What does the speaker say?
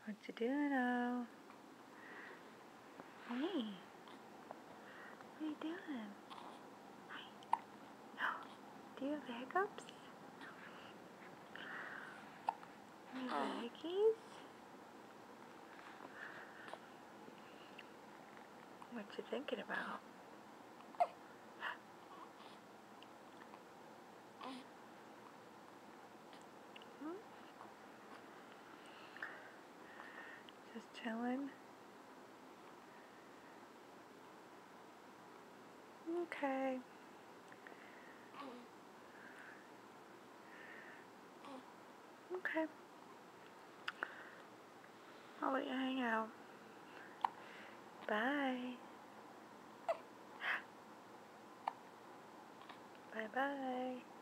What you doing now? Hey. What are you doing? Hi. Do you have the hiccups? You have the hickeys? What you thinking about? Hmm? Just chilling? Okay. Okay. I'll let you hang out. Bye. Bye-bye.